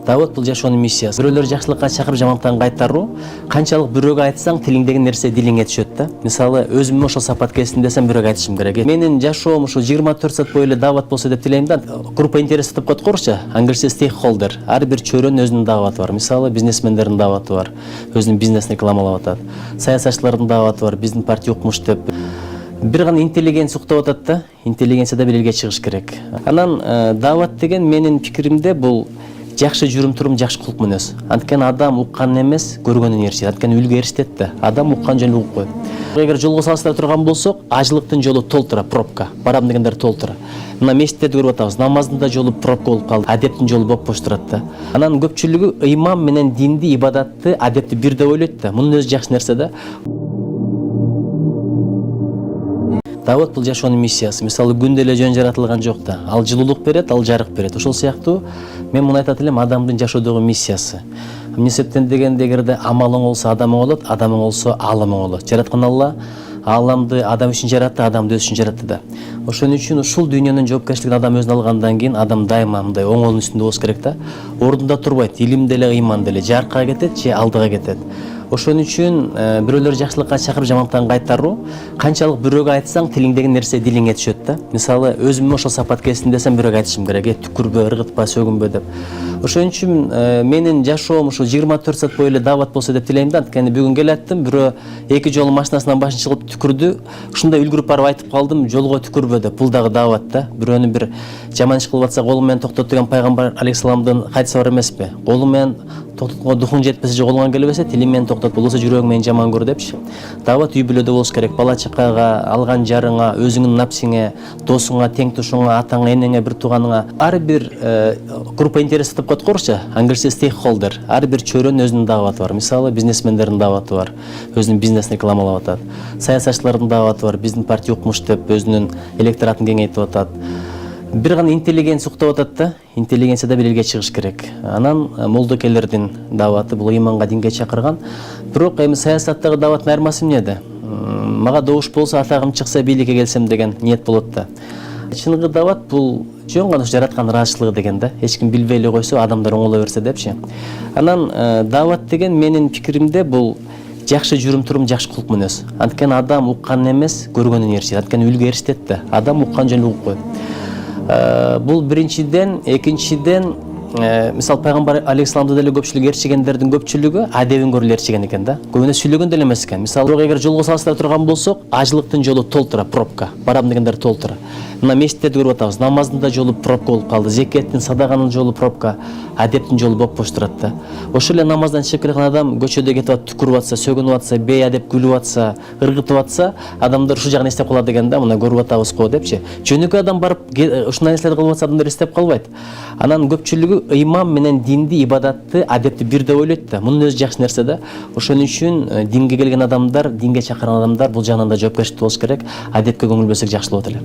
Давот бул жашоонун миссиясы. Бирөөлөр жакшылыкка чакырып жамандыктан кайтаруу. Канчалык бирөөгө айтсаң, тилиңдеги нерсе дилиңе түшөт да. Мисалы, өзүм ошол сапат келсин десем, бирөөгө айтышым керек. Менин жашоом ушул 24 саат бою эле дават болсо деп тилейм да. Группа интересов деп коет корчу. Англисче стейкхолдер. Ар бир чөйрөнүн өзүнүн даваты бар. Мисалы, бизнесмендердин даваты бар. Өзүнүн бизнесин рекламалап атат. Саясатчылардын даваты бар. Биздин партия укмуш деп. Бир гана интеллигенция уктап атат да. Интеллигенцияда бир элге чыгыш керек. Анан дават деген менин пикиримде бул жакшы жүрүм-турум, жакшы кулк мүнөз. Анткени адам уккан эмес, көргөнүн эришет. Анткени үлгү эришет да. Адам уккан жөн угуп коет. Эгер жолго салыштыра турган болсок, ажылыктын жолу толтура, пробка. Барам дегендер толтура. Мына мешиттерди көрүп атабыз. Намаздын да жолу пробка болуп калды. Адептин жолу бопбош турат да. Анан көпчүлүгү ыйман менен динди, ибадатты, адепти бир деп ойлойт да. Мунун өзү жакшы нерсе да. Давот бул жашоонун миссиясы. Мисалы, күндө эле жөн жаратылган жок да. Ал жылуулук берет, ал жарык берет. Ошол сыяктуу мен муну айтат элем, адамдын жашоодогу миссиясы. Эмне себептен дегенде, эгерде амалың болсо адамың болот, адамың болсо аалымың болот. Жараткан Алла ааламды адам үчүн жаратты, адамды өз үчүн жаратты да. Ошон үчүн ушул дүйнөнүн жоопкерчилигин адам өзүнө алгандан кийин адам дайыма мындай оңолдун үстүндө болуш керек да. Ордунда турбайт, илим деле, ыйман деле жарыкка кетет же алдыга кетет. Ошон үчүн бирөөлөр жакшылыкка чакырып жамандыктан кайтаруу. Канчалык бирөөгө айтсаң, тилиңдеги нерсе дилиңе түшөт да. Мисалы, өзүм ошол сапат келсин десем, бирөөгө айтышым керек. Түкүрбө, ыргытпа, сөгүнбө деп. Ошон үчүн менин жашоом ушул 24 саат бою эле дават болсо деп тилейм да. Анткени бүгүн келаттым, бирөө 2 жолу машинасынан башын чыгып түкүрдү. Ушундай үлгүрүп барып айтып калдым, жолго түкүрбө деп. Бул дагы дават да. Бирөөнү бир жаман иш кылып атса, колу менен токтот деген пайгамбар алейхисаламдын хадиси бар эмеспи? Колу менен токтотконго духуң жетпесе же колуңан келбесе, тилиң менен токтот, болбосо жүрөгүң менен жаман көр депчи. Дават үй бүлөдө болуш керек. Бала чакага, алган жарыңа, өзүңүн напсиңе, досуңа, тең тушуңа, атаңа, энеңе, бир тууганыңа, ар бир группа интересов деп коет корчу. Англисче стейкхолдер. Ар бир чөйрөнүн өзүнүн даваты бар. Мисалы, бизнесмендердин даваты бар. Өзүнүн бизнесин рекламалап атат. Саясатчылардын даваты бар. Биздин партия укмуш деп өзүнүн электоратын кеңейтип атат. Бир гана интеллигенция уктап атат да. Интеллигенцияда бир элге чыгыш керек. Анан молдокелердин даваты бул ыйманга, динге чакырган. Бирок эми саясаттагы даваттын айырмасы эмнеде? Мага добуш болсо, атагым чыкса, бийликке келсем деген ниет болот да. Чыныгы дават бул жөн гана жараткан ыраазычылыгы деген да. Эч ким билбей эле койсо, адамдар оңоло берсе депчи. Анан дават деген менин пикиримде бул жакшы жүрүм-турум, жакшы кулк мүнөз. Анткени адам уккан эмес, көргөнүн эришет. Анткени үлгү эришет да. Адам уккан жөн угуп коет. Бул биринчиден, экинчиден, мисал пайгамбар алейхисаламды деле көпчүлүк ээрчигендердин көпчүлүгү адебин көрүп ээрчиген экен да. Көбүнө сүйлөгөн деле эмес экен. Мисалы, эгер жолго салыштыра турган болсок, ажылыктын жолу толтура, пробка. Барам дегендер толтура. Мына мешиттерди көрүп атабыз. Намаздын да жолу пробка болуп калды. Зекеттин, садаганын жолу пробка, адептин жолу бопбош турат да. Ошол эле намаздан чыгып келген адам көчөдө кетип атып, түкүрүп атса, сөгүнүп атса, бейадеп күлүп атса, ыргытып атса, адамдар ушул жагын эстеп калат деген да. Мына көрүп атабыз го депчи. Жөнөкөй адам барып ушундай нерселерди кылып атса, адамдар эстеп калбайт. Анан көпчүлүгү ыйман менен динди, ибадатты, адепти бир деп ойлойт да. Мунун өзү жакшы нерсе да. Ошон үчүн динге келген адамдар, динге чакырган адамдар бул жагынан да жоопкерчиликте болуш керек. Адепке көңүл бөлсөк жакшы болот эле.